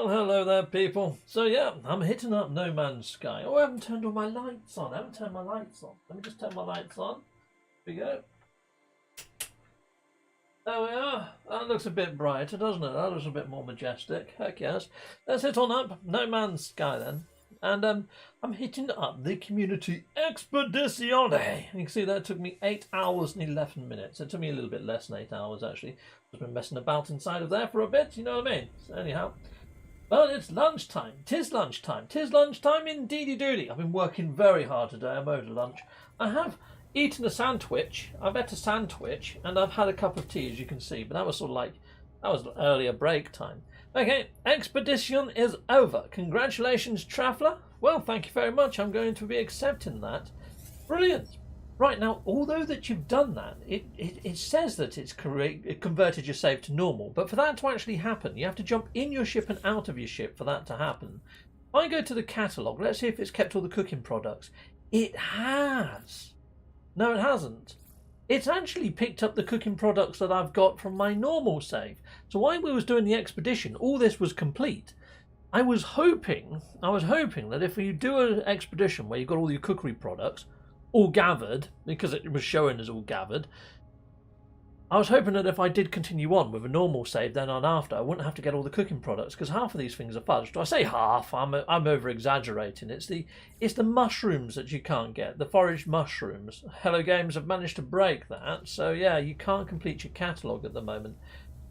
Well, hello there, people. So, yeah, I'm hitting up No Man's Sky. Oh, I haven't turned all my lights on. Let me just turn my lights on. Here we go. There we are. That looks a bit brighter, doesn't it? That looks a bit more majestic. Heck yes. Let's hit on up No Man's Sky then. And I'm hitting up the community Expedizione. You can see that took me 8 hours and 11 minutes. It took me a little bit less than 8 hours, actually. I've been messing about inside of there for a bit, you know what I mean? So anyhow. Well, it's lunchtime. Tis lunchtime. Tis lunchtime indeedy doody. I've been working very hard today. I'm over lunch. I have eaten a sandwich. I've had a sandwich, and I've had a cup of tea, as you can see. But that was sort of like, that was earlier break time. Okay, expedition is over. Congratulations, traveller. Well, thank you very much. I'm going to be accepting that. Brilliant. Right, now, although that you've done that, it says that it converted your save to normal. But for that to actually happen, you have to jump in your ship and out of your ship for that to happen. If I go to the catalogue, let's see if it's kept all the cooking products. It has. No, it hasn't. It's actually picked up the cooking products that I've got from my normal save. So while we was doing the expedition, all this was complete. I was hoping that if you do an expedition where you've got all your cookery products all gathered, because it was showing as all gathered, I was hoping that if I did continue on with a normal save then on after, I wouldn't have to get all the cooking products, because half of these things are fudged. I say half, I'm over exaggerating. It's the mushrooms that you can't get, the foraged mushrooms. Hello Games have managed to break that, so yeah, you can't complete your catalogue at the moment.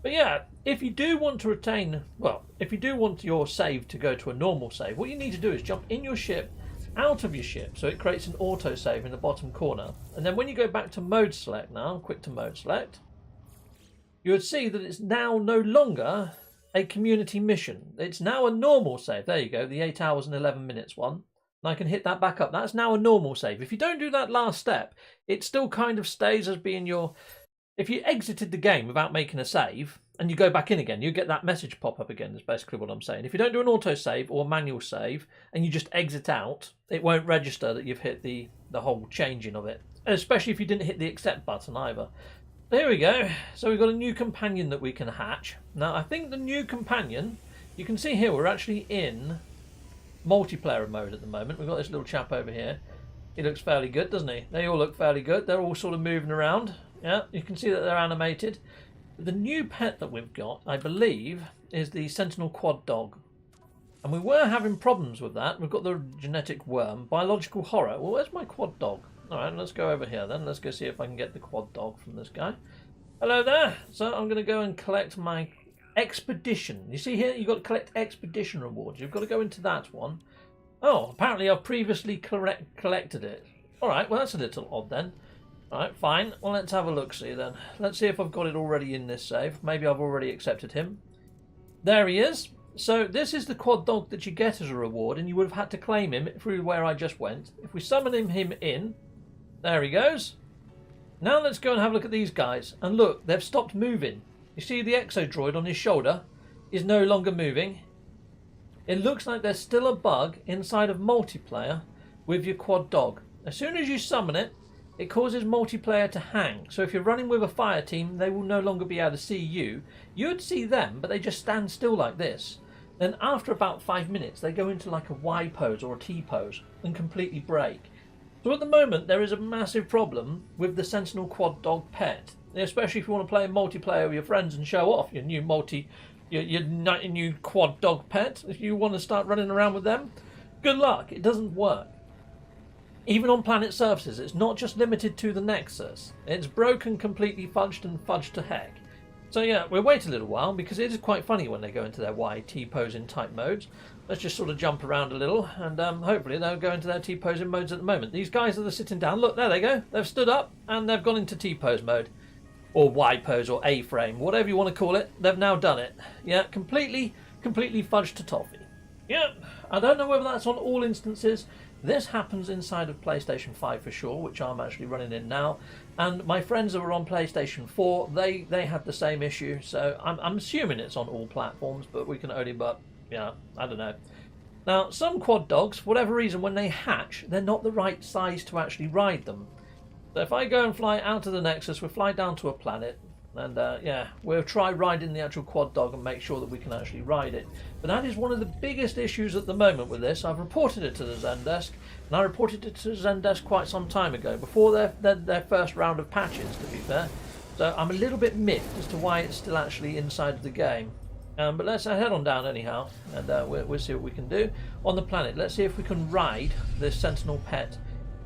But yeah, if you do want to retain, well, if you do want your save to go to a normal save, what you need to do is jump in your ship, out of your ship, so it creates an auto save in the bottom corner. And then when you go back to mode select now, quick to mode select, you would see that it's now no longer a community mission. It's now a normal save. There you go, the 8 hours and 11 minutes one. And I can hit that back up. That's now a normal save. If you don't do that last step, it still kind of stays as being your... If you exited the game without making a save, and you go back in again, you get that message pop up again, is basically what I'm saying. If you don't do an auto save or a manual save, and you just exit out, it won't register that you've hit the whole changing of it. Especially if you didn't hit the accept button either. There we go. So we've got a new companion that we can hatch. Now, I think the new companion, you can see here, we're actually in multiplayer mode at the moment. We've got this little chap over here. He looks fairly good, doesn't he? They all look fairly good. They're all sort of moving around. Yeah, you can see that they're animated. The new pet that we've got, I believe, is the Sentinel Quad Dog. And we were having problems with that. We've got the genetic worm, biological horror. Well, where's my Quad Dog? Alright, let's go over here then. Let's go see if I can get the Quad Dog from this guy. Hello there. So I'm going to go and collect my expedition. You see here, you've got to collect expedition rewards. You've got to go into that one. Oh, apparently I've previously collected it. Alright, well that's a little odd then. Alright, fine. Well, let's have a look-see then. Let's see if I've got it already in this save. Maybe I've already accepted him. There he is. So this is the Quad Dog that you get as a reward, and you would have had to claim him through where I just went. If we summon him in, there he goes. Now let's go and have a look at these guys. And look, they've stopped moving. You see the exodroid on his shoulder is no longer moving. It looks like there's still a bug inside of multiplayer with your Quad Dog. As soon as you summon it, it causes multiplayer to hang. So if you're running with a fire team, they will no longer be able to see you. You'd see them, but they just stand still like this. Then after about 5 minutes, they go into like a Y pose or a T pose and completely break. So at the moment, there is a massive problem with the Sentinel Quad Dog pet. Especially if you want to play multiplayer with your friends and show off your new your new Quad Dog pet. If you want to start running around with them, good luck. It doesn't work. Even on planet surfaces, it's not just limited to the Nexus. It's broken, completely fudged and fudged to heck. So yeah, we'll wait a little while because it is quite funny when they go into their Y, T-posing type modes. Let's just sort of jump around a little and hopefully they'll go into their T-posing modes at the moment. These guys are sitting down. Look, there they go. They've stood up and they've gone into T-pose mode. Or Y-pose or A-frame, whatever you want to call it. They've now done it. Yeah, completely fudged to toffee. Yeah, I don't know whether that's on all instances. This happens inside of PlayStation 5 for sure, which I'm actually running in now. And my friends that were on PlayStation 4, they had the same issue. So I'm assuming it's on all platforms, but we can only yeah, I don't know. Now, some Quad Dogs, for whatever reason, when they hatch, they're not the right size to actually ride them. So if I go and fly out of the Nexus, we fly down to a planet, And yeah, we'll try riding the actual quad dog and make sure that we can actually ride it. But that is one of the biggest issues at the moment with this. I've reported it to the Zendesk, and I reported it to the Zendesk quite some time ago, before their first round of patches, to be fair. So I'm a little bit miffed as to why it's still actually inside the game. But let's head on down anyhow, and we'll see what we can do on the planet. Let's see if we can ride this Sentinel pet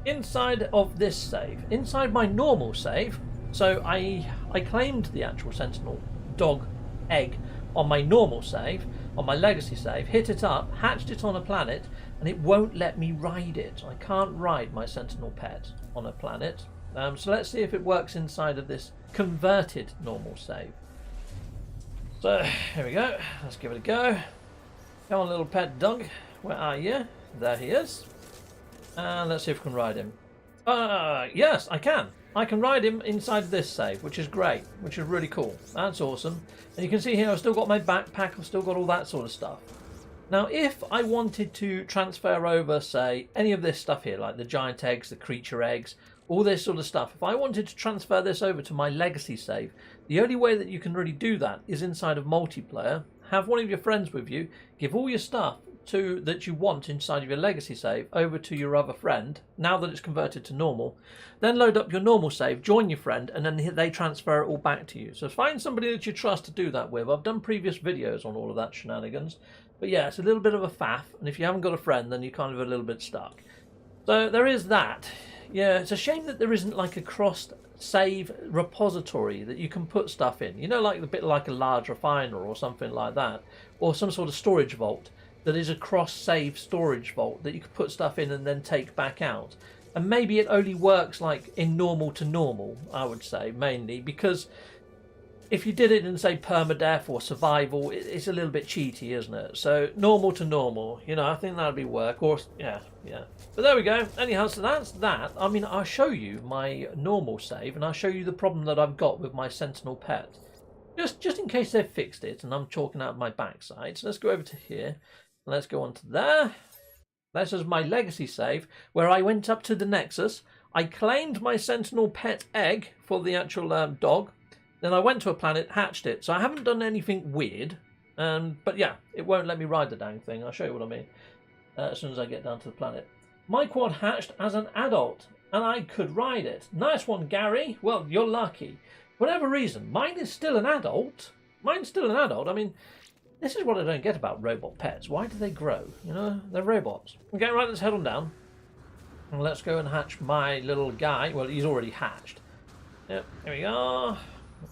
inside of this save, inside my normal save. So I claimed the actual Sentinel dog egg on my normal save, on my legacy save, hit it up, hatched it on a planet, and it won't let me ride it. I can't ride my Sentinel pet on a planet. So let's see if it works inside of this converted normal save. So here we go. Let's give it a go. Come on, little pet dog. Where are you? There he is. And let's see if we can ride him. Yes, I can. I can ride him inside this save, which is great, which is really cool. That's awesome. And you can see here I've still got my backpack, I've still got all that sort of stuff. Now, if I wanted to transfer over, say, any of this stuff here, like the giant eggs, the creature eggs, all this sort of stuff, if I wanted to transfer this over to my legacy save, the only way that you can really do that is inside of multiplayer. Have one of your friends with you, give all your stuff that you want inside of your legacy save over to your other friend, now that it's converted to normal, then load up your normal save, join your friend, and then they transfer it all back to you. So find somebody that you trust to do that with. I've done previous videos on all of that shenanigans, but yeah, it's a little bit of a faff, and if you haven't got a friend, then you're kind of a little bit stuck. So there is that. Yeah, it's a shame that there isn't like a cross save repository that you can put stuff in, you know, like a bit like a large refiner or something like that, or some sort of storage vault that is a cross-save storage vault that you could put stuff in and then take back out. And maybe it only works like in normal to normal, I would say, mainly, because if you did it in, say, permadeath or survival, it's a little bit cheaty, isn't it? So normal to normal, you know, I think that would be work. Or yeah. But there we go. Anyhow, so that's that. I mean, I'll show you my normal save, and I'll show you the problem that I've got with my Sentinel pet. Just in case they've fixed it, and I'm talking out my backside. So let's go over to here. Let's go on to there. This is my legacy save, where I went up to the Nexus. I claimed my Sentinel pet egg for the actual dog. Then I went to a planet, hatched it. So I haven't done anything weird. But yeah, it won't let me ride the dang thing. I'll show you what I mean as soon as I get down to the planet. My quad hatched as an adult, and I could ride it. Nice one, Gary. Well, you're lucky. For whatever reason, mine is still an adult. Mine's still an adult. I mean, this is what I don't get about robot pets. Why do they grow? You know, they're robots. Okay, right, let's head on down. And let's go and hatch my little guy. Well, he's already hatched. Yep, here we go.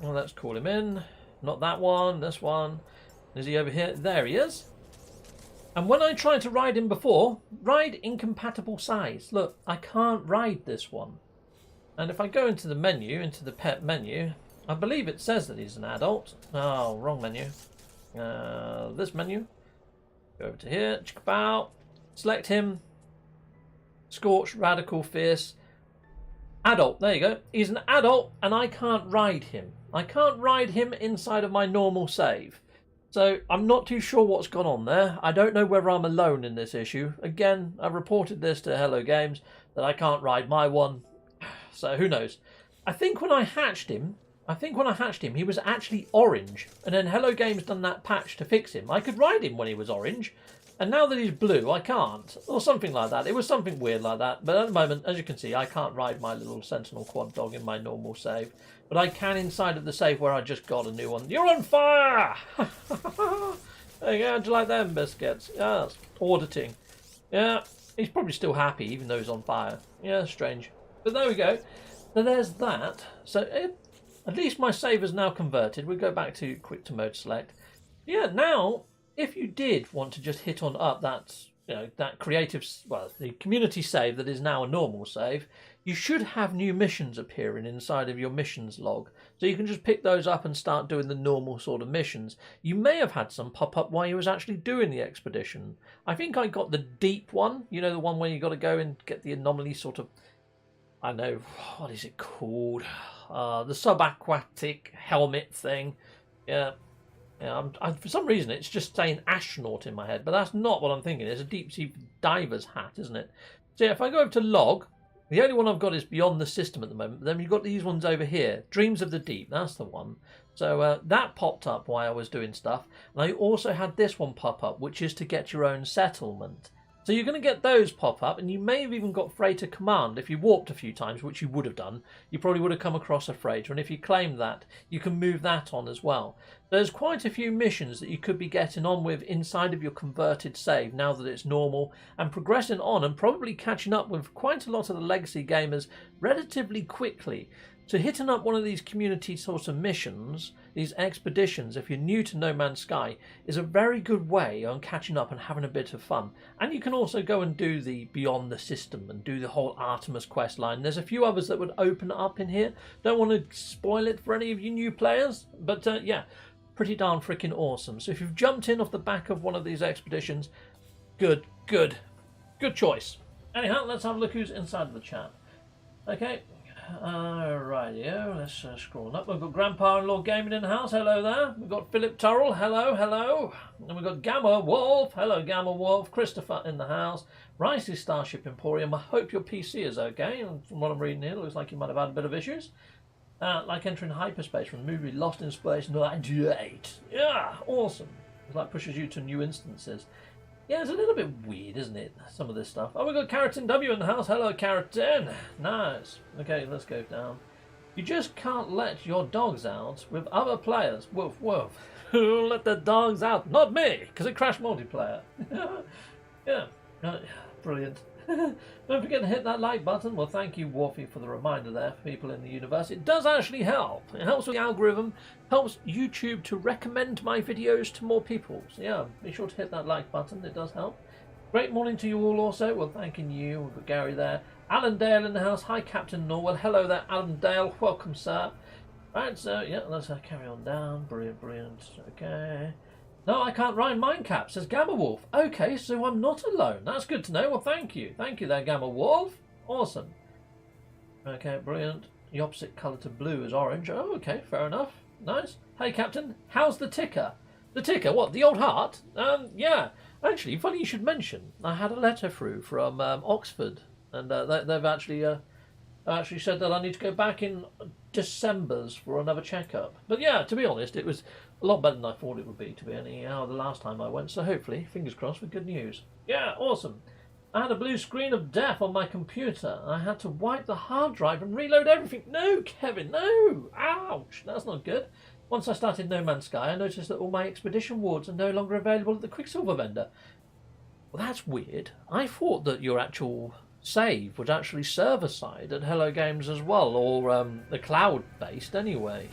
Well, let's call him in. Not that one, this one. Is he over here? There he is. And when I tried to ride him before, ride incompatible size. Look, I can't ride this one. And if I go into the menu, into the pet menu, I believe it says that he's an adult. Oh, wrong menu. This menu, go over to here, check about, select him, Scorched, Radical, Fierce, Adult, there you go. He's an adult and I can't ride him. I can't ride him inside of my normal save. So I'm not too sure what's gone on there. I don't know whether I'm alone in this issue. Again, I've reported this to Hello Games that I can't ride my one. So who knows. I think when I hatched him, he was actually orange, and then Hello Games done that patch to fix him. I could ride him when he was orange, and now that he's blue, I can't, or something like that. It was something weird like that, but at the moment, as you can see, I can't ride my little Sentinel quad dog in my normal save, but I can inside of the save where I just got a new one. You're on fire! There you go, do you like them biscuits? Yes, auditing. Yeah, he's probably still happy, even though he's on fire. Yeah, strange. But there we go. So there's that. So at least my save is now converted. We go back to quick to mode select. Yeah, now if you did want to just hit on up that, you know, that creative, well, the community save that is now a normal save, you should have new missions appearing inside of your missions log. So you can just pick those up and start doing the normal sort of missions. You may have had some pop up while you was actually doing the expedition. I think I got the deep one, you know, the one where you got to go and get the anomaly sort of, I don't know, what is it called? The subaquatic helmet thing. Yeah. For some reason, it's just saying astronaut in my head, but that's not what I'm thinking. It's a deep sea diver's hat, isn't it? So yeah, if I go over to log, The only one I've got is Beyond the System at the moment. But then you've got these ones over here. Dreams of the Deep, that's the one. So that popped up while I was doing stuff. And I also had this one pop up, which is to get your own settlement. So you're going to get those pop up, and you may have even got Freighter Command. If you warped a few times, which you would have done, you probably would have come across a freighter, and if you claim that, you can move that on as well. There's quite a few missions that you could be getting on with inside of your converted save now that it's normal, and progressing on and probably catching up with quite a lot of the legacy gamers relatively quickly. So hitting up one of these community sort of missions, these expeditions, if you're new to No Man's Sky, is a very good way on catching up and having a bit of fun. And you can also go and do the Beyond the System and do the whole Artemis quest line. There's a few others that would open up in here. Don't want to spoil it for any of you new players, but yeah, pretty darn freaking awesome. So if you've jumped in off the back of one of these expeditions, good choice. Anyhow, let's have a look who's inside of the chat. Okay. Rightio, let's scroll up. We've got Grandpa-in-Law Gaming in the house, hello there. We've got Philip Turrell, hello. And we've got Gamma Wolf, hello Gamma Wolf. Christopher in the house. Ricey's Starship Emporium, I hope your PC is okay. And from what I'm reading here, it looks like you might have had a bit of issues. Like entering hyperspace from the movie Lost in Space 98. Yeah, awesome. It's like pushes you to new instances. Yeah, it's a little bit weird, isn't it? Some of this stuff. Oh, we've got Keratin W in the house. Hello, Keratin. Nice. Okay, let's go down. You just can't let your dogs out with other players. Woof, woof. Who'll let the dogs out? Not me, because it crashed multiplayer. Yeah. Brilliant. Don't forget to hit that like button. Well, thank you, Wolfie, for the reminder there for people in the universe. It does actually help. It helps with the algorithm, helps YouTube to recommend my videos to more people. So yeah, be sure to hit that like button. It does help. Great morning to you all also. Well, thanking you. We've got Gary there. Alan Dale in the house. Hi, Captain Norwell. Hello there, Alan Dale. Welcome, sir. Right, so yeah, let's carry on down. Brilliant. Okay. No, I can't rhyme Mindcap, says Gamma Wolf. Okay, so I'm not alone. That's good to know. Well, thank you. Thank you there, Gamma Wolf. Awesome. Okay, brilliant. The opposite colour to blue is orange. Oh, okay, fair enough. Nice. Hey, Captain, how's the ticker? The ticker? What, the old heart? Yeah. Actually, funny you should mention. I had a letter through from Oxford, and they've actually said that I need to go back in December's for another checkup. But yeah, to be honest, it was a lot better than I thought it would be, to be anyhow, the last time I went. So hopefully, fingers crossed, with good news. Yeah, awesome. I had a blue screen of death on my computer. I had to wipe the hard drive and reload everything. No, Kevin, no! Ouch! That's not good. Once I started No Man's Sky, I noticed that all my expedition wards are no longer available at the Quicksilver vendor. Well, that's weird. I thought that your actual save was actually server-side at Hello Games as well, or the cloud-based anyway.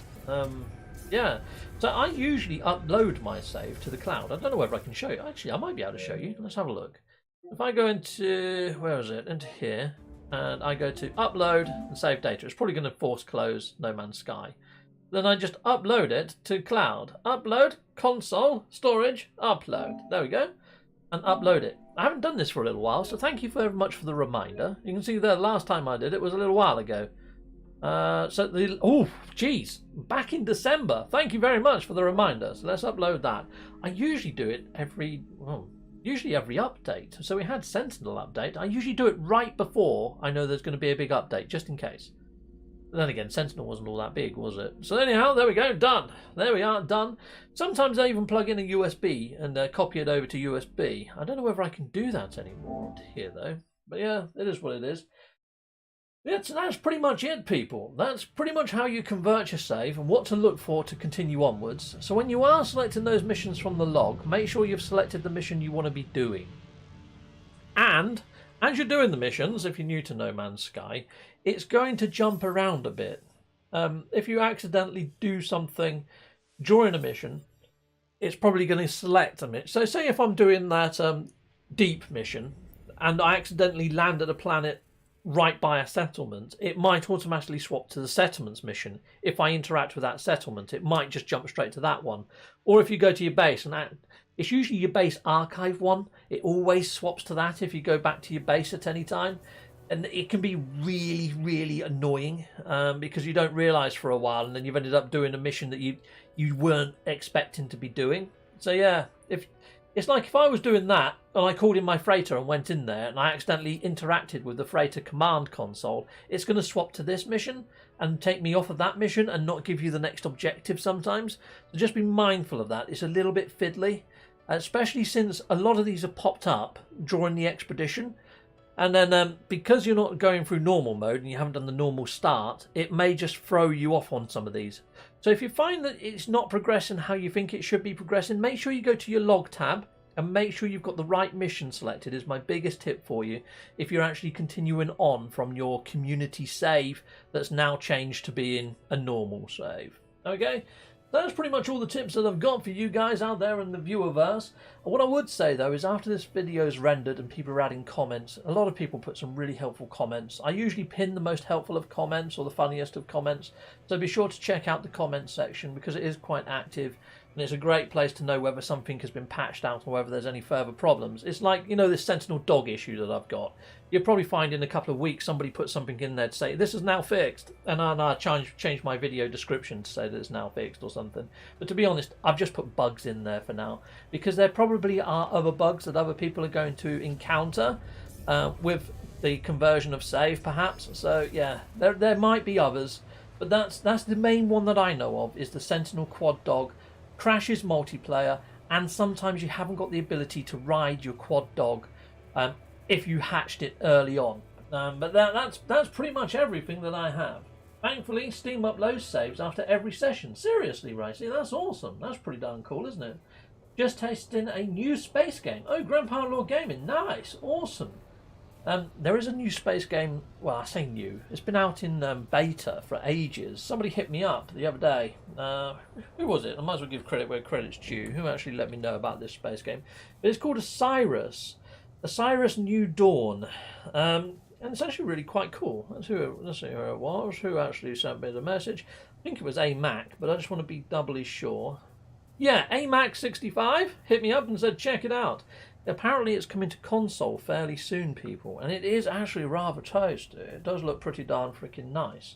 Yeah, so I usually upload my save to the cloud. I don't know whether I can show you. Actually, I might be able to show you. Let's have a look. If I go into, where is it? Into here, and I go to upload and save data. It's probably going to force close No Man's Sky. Then I just upload it to cloud. Upload, console, storage, upload. There we go. And upload it. I haven't done this for a little while, so thank you very much for the reminder. You can see there, last time I did it was a little while ago. Back in December. Thank you very much for the reminder. So let's upload that. I usually do it every update. So we had Sentinel update. I usually do it right before I know there's going to be a big update, just in case. But then again, Sentinel wasn't all that big, was it? So anyhow, there we go, done. There we are, done. Sometimes I even plug in a USB and copy it over to USB. I don't know whether I can do that anymore here, though. But yeah, it is what it is. That's pretty much it, people. That's pretty much how you convert your save and what to look for to continue onwards. So when you are selecting those missions from the log, make sure you've selected the mission you want to be doing. And as you're doing the missions, if you're new to No Man's Sky, it's going to jump around a bit. If you accidentally do something during a mission, it's probably going to select a mission. So say if I'm doing that deep mission and I accidentally land at a planet right by a settlement, it might automatically swap to the settlements mission. If I interact with that settlement, it might just jump straight to that one. Or if you go to your base, and it's usually your base archive one, it always swaps to that if you go back to your base at any time. And it can be really, really annoying because you don't realise for a while, and then you've ended up doing a mission that you weren't expecting to be doing. So yeah, if It's like if I was doing that and I called in my freighter and went in there and I accidentally interacted with the freighter command console, it's going to swap to this mission and take me off of that mission and not give you the next objective sometimes. So just be mindful of that. It's a little bit fiddly, especially since a lot of these have popped up during the expedition. And then because you're not going through normal mode and you haven't done the normal start, it may just throw you off on some of these. So if you find that it's not progressing how you think it should be progressing, make sure you go to your log tab and make sure you've got the right mission selected is my biggest tip for you if you're actually continuing on from your community save that's now changed to being a normal save. Okay? That's pretty much all the tips that I've got for you guys out there in the viewerverse. What I would say though is after this video is rendered and people are adding comments, a lot of people put some really helpful comments. I usually pin the most helpful of comments or the funniest of comments, so be sure to check out the comments section because it is quite active and it's a great place to know whether something has been patched out or whether there's any further problems. It's like, you know, this Sentinel dog issue that I've got. You'll probably find in a couple of weeks somebody put something in there to say this is now fixed, and I change my video description to say that it's now fixed or something. But to be honest, I've just put bugs in there for now because there probably are other bugs that other people are going to encounter with the conversion of save perhaps. So yeah, there might be others, but that's the main one that I know of is the Sentinel quad dog. Crashes multiplayer, and sometimes you haven't got the ability to ride your quad dog if you hatched it early on. But that's pretty much everything that I have. Thankfully, Steam uploads saves after every session. Seriously, Ricey, that's awesome. That's pretty darn cool, isn't it? Just tasting a new space game. Oh, Grandpa Law Gaming, nice, awesome. There is a new space game, well, I say new, it's been out in beta for ages. Somebody hit me up the other day. Who was it? I might as well give credit where credit's due. Who actually let me know about this space game? But it's called Osiris New Dawn. And it's actually really quite cool. Let's see who it was, who actually sent me the message. I think it was AMAC, but I just want to be doubly sure. Yeah, AMAC65 hit me up and said check it out. Apparently it's coming to console fairly soon, people, and it is actually rather toasty. It does look pretty darn freaking nice.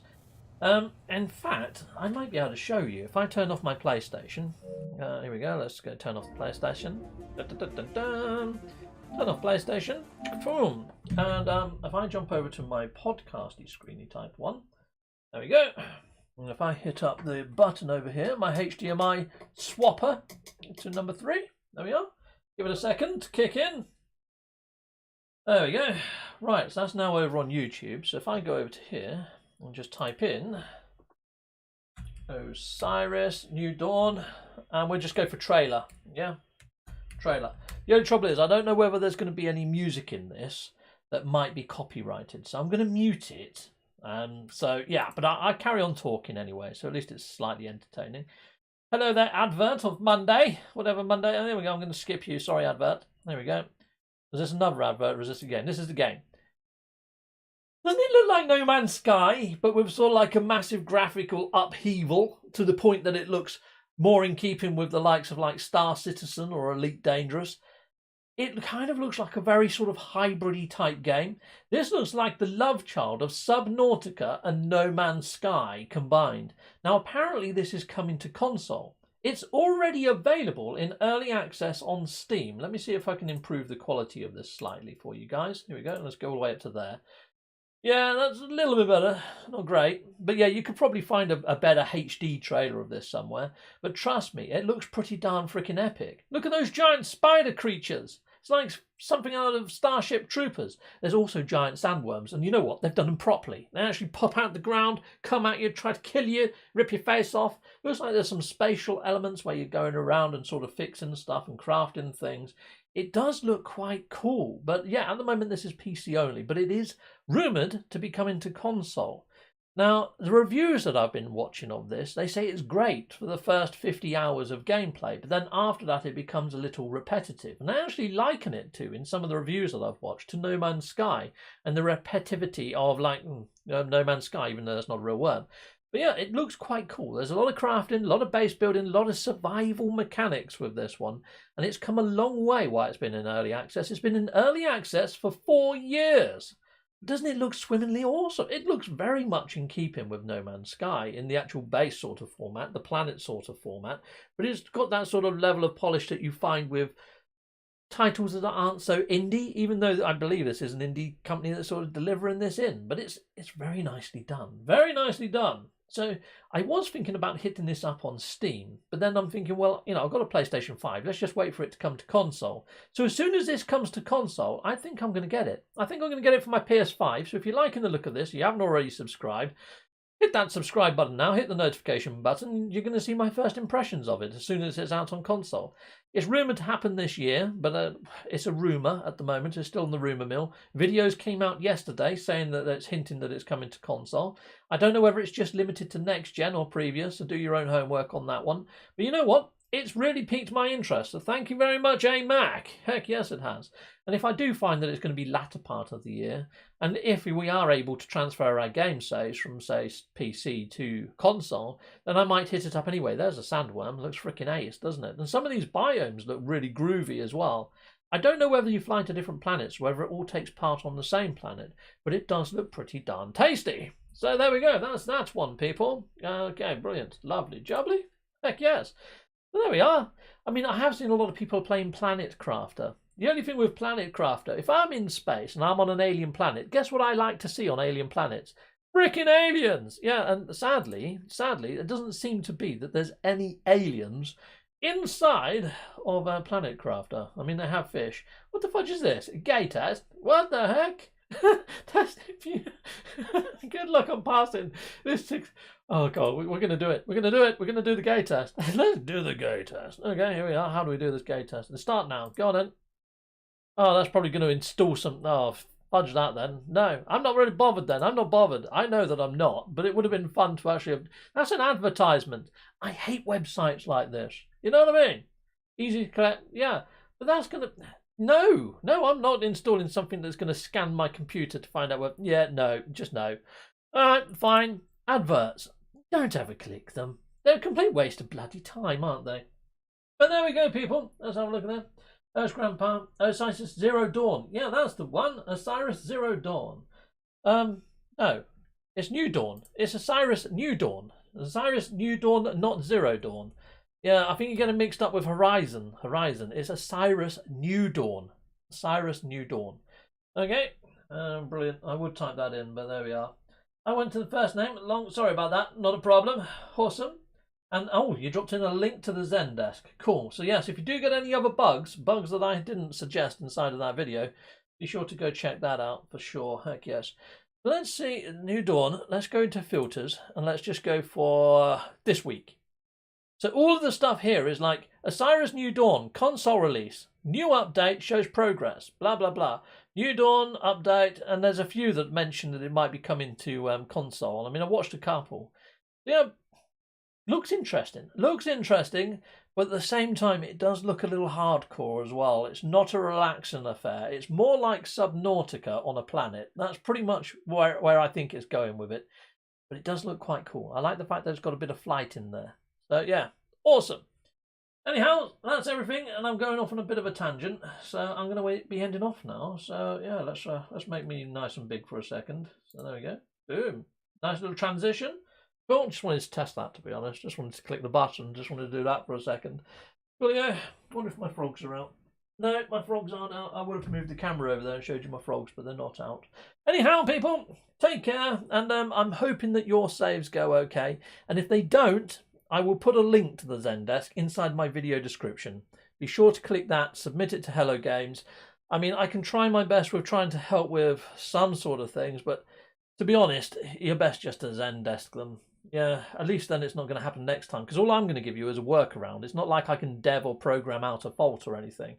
In fact, I might be able to show you. If I turn off my PlayStation, here we go, let's go turn off the PlayStation. Turn off PlayStation, boom. And if I jump over to my podcasty screeny type one, there we go. And if I hit up the button over here, my HDMI swapper to number 3, there we are. Give it a second to kick in. There we go. Right, so that's now over on YouTube. So if I go over to here and just type in Osiris New Dawn, and we'll just go for trailer. Yeah, trailer. The only trouble is I don't know whether there's going to be any music in this that might be copyrighted, so I'm going to mute it. So yeah, but I carry on talking anyway, so at least it's slightly entertaining. Hello there, advert of Monday. Whatever Monday. Oh, there we go. I'm going to skip you. Sorry, advert. There we go. Is this another advert or is this a game? This is the game. Doesn't it look like No Man's Sky, but with sort of like a massive graphical upheaval to the point that it looks more in keeping with the likes of like Star Citizen or Elite Dangerous? It kind of looks like a very sort of hybrid-y type game. This looks like the love child of Subnautica and No Man's Sky combined. Now, apparently this is coming to console. It's already available in early access on Steam. Let me see if I can improve the quality of this slightly for you guys. Here we go. Let's go all the way up to there. Yeah, that's a little bit better. Not great. But yeah, you could probably find a better HD trailer of this somewhere. But trust me, it looks pretty darn freaking epic. Look at those giant spider creatures. It's like something out of Starship Troopers. There's also giant sandworms, and you know what? They've done them properly. They actually pop out the ground, come at you, try to kill you, rip your face off. Looks like there's some spatial elements where you're going around and sort of fixing stuff and crafting things. It does look quite cool, but yeah, at the moment this is PC only, but it is rumoured to be coming to console. Now, the reviews that I've been watching of this, they say it's great for the first 50 hours of gameplay, but then after that it becomes a little repetitive. And I actually liken it to, in some of the reviews that I've watched, to No Man's Sky and the repetitivity of like No Man's Sky, even though that's not a real word. But yeah, it looks quite cool. There's a lot of crafting, a lot of base building, a lot of survival mechanics with this one. And it's come a long way while it's been in early access. It's been in early access for 4 years. Doesn't it look swimmingly awesome? It looks very much in keeping with No Man's Sky in the actual base sort of format, the planet sort of format. But it's got that sort of level of polish that you find with titles that aren't so indie, even though I believe this is an indie company that's sort of delivering this in. But it's very nicely done. Very nicely done. So I was thinking about hitting this up on Steam, but then I'm thinking, well, I've got a PlayStation 5. Let's just wait for it to come to console. So as soon as this comes to console, I think I'm going to get it. I think I'm going to get it for my PS5. So if you're liking the look of this, you haven't already subscribed, hit that subscribe button now, hit the notification button, you're going to see my first impressions of it as soon as it's out on console. It's rumoured to happen this year, but it's a rumour at the moment. It's still in the rumour mill. Videos came out yesterday saying that it's hinting that it's coming to console. I don't know whether it's just limited to next gen or previous, so do your own homework on that one. But you know what? It's really piqued my interest, so thank you very much, Mac. Heck yes, it has. And if I do find that it's going to be latter part of the year, and if we are able to transfer our game saves from, say, PC to console, then I might hit it up anyway. There's a sandworm. Looks freaking ace, doesn't it? And some of these biomes look really groovy as well. I don't know whether you fly to different planets, whether it all takes part on the same planet, but it does look pretty darn tasty. So there we go. That's one, people. Okay, brilliant. Lovely. Jubbly? Heck yes. Well, there we are. I mean, I have seen a lot of people playing Planet Crafter. The only thing with Planet Crafter, if I'm in space and I'm on an alien planet, guess what I like to see on alien planets? Frickin' aliens! Yeah, and sadly, it doesn't seem to be that there's any aliens inside of Planet Crafter. I mean, they have fish. What the fudge is this? A gay test? What the heck? Test if you... Good luck on passing this. Oh god, we're going to do it. We're going to do it. We're going to do the gay test. Let's do the gay test. Okay, here we are. How do we do this gay test? Let's start now. Go on then. Oh, that's probably going to install some... Oh, fudge that then. No, I'm not really bothered then. I'm not bothered. I know that I'm not, but it would have been fun to actually have... That's an advertisement. I hate websites like this. You know what I mean? Easy to collect. Yeah, but that's going to... No, I'm not installing something that's going to scan my computer to find out what... Yeah, no, just no. All right, fine. Adverts. Don't ever click them. They're a complete waste of bloody time, aren't they? But there we go, people. Let's have a look at that. There's Grandpa. Osiris Zero Dawn. Yeah, that's the one. Osiris Zero Dawn. No. It's New Dawn. It's Osiris New Dawn. Osiris New Dawn, not Zero Dawn. Yeah, I think you're getting mixed up with Horizon. It's Osiris New Dawn. Osiris New Dawn. Okay. Brilliant. I would type that in, but there we are. I went to the first name. Sorry about that. Not a problem. Awesome. And, oh, you dropped in a link to the Zendesk. Cool. So, yes, if you do get any other bugs that I didn't suggest inside of that video, be sure to go check that out for sure. Heck yes. Let's see. New Dawn. Let's go into filters, and let's just go for this week. So, all of the stuff here is like Osiris New Dawn, console release, new update shows progress, blah, blah, blah. New Dawn update, and there's a few that mention that it might be coming to console. I mean, I watched a couple. Yeah, looks interesting. But at the same time, it does look a little hardcore as well. It's not a relaxing affair. It's more like Subnautica on a planet. That's pretty much where I think it's going with it. But it does look quite cool. I like the fact that it's got a bit of flight in there. So, yeah, awesome. Anyhow, that's everything, and I'm going off on a bit of a tangent, so I'm going to be ending off now. So, yeah, let's make me nice and big for a second. So, there we go. Boom. Nice little transition. Cool, just wanted to test that, to be honest. Just wanted to click the button. Just wanted to do that for a second. Well, yeah, I wonder if my frogs are out. No, my frogs aren't out. I would have moved the camera over there and showed you my frogs, but they're not out. Anyhow, people, take care, and I'm hoping that your saves go okay. And if they don't, I will put a link to the Zendesk inside my video description. Be sure to click that, submit it to Hello Games. I mean, I can try my best with trying to help with some sort of things, but to be honest, you're best just to Zendesk them. Yeah, at least then it's not going to happen next time, because all I'm going to give you is a workaround. It's not like I can dev or program out a fault or anything.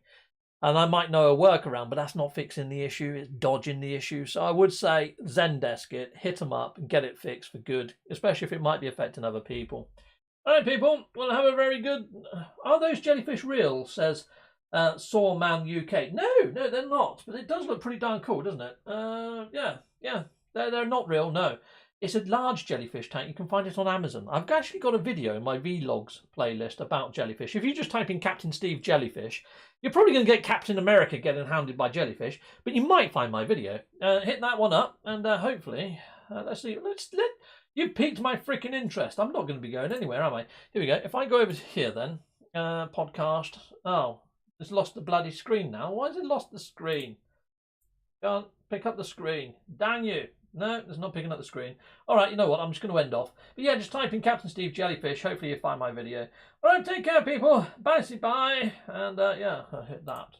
And I might know a workaround, but that's not fixing the issue, it's dodging the issue. So I would say Zendesk it, hit them up and get it fixed for good, especially if it might be affecting other people. All right, people, well, have a very good... Are those jellyfish real, says Sawman UK. No, they're not, but it does look pretty darn cool, doesn't it? Yeah, they're not real, no. It's a large jellyfish tank. You can find it on Amazon. I've actually got a video in my vlogs playlist about jellyfish. If you just type in Captain Steve Jellyfish, you're probably going to get Captain America getting hounded by jellyfish, but you might find my video. Hit that one up, and hopefully, let's see. You've piqued my freaking interest. I'm not going to be going anywhere, am I? Here we go. If I go over to here then, podcast. Oh, It's lost the bloody screen now. Why has it lost the screen? Can't pick up the screen. Dang you. No, it's not picking up the screen. All right, you know what? I'm just going to end off. But yeah, just type in Captain Steve Jellyfish. Hopefully you find my video. All right, take care, people. Bye, bye. And yeah, I'll hit that.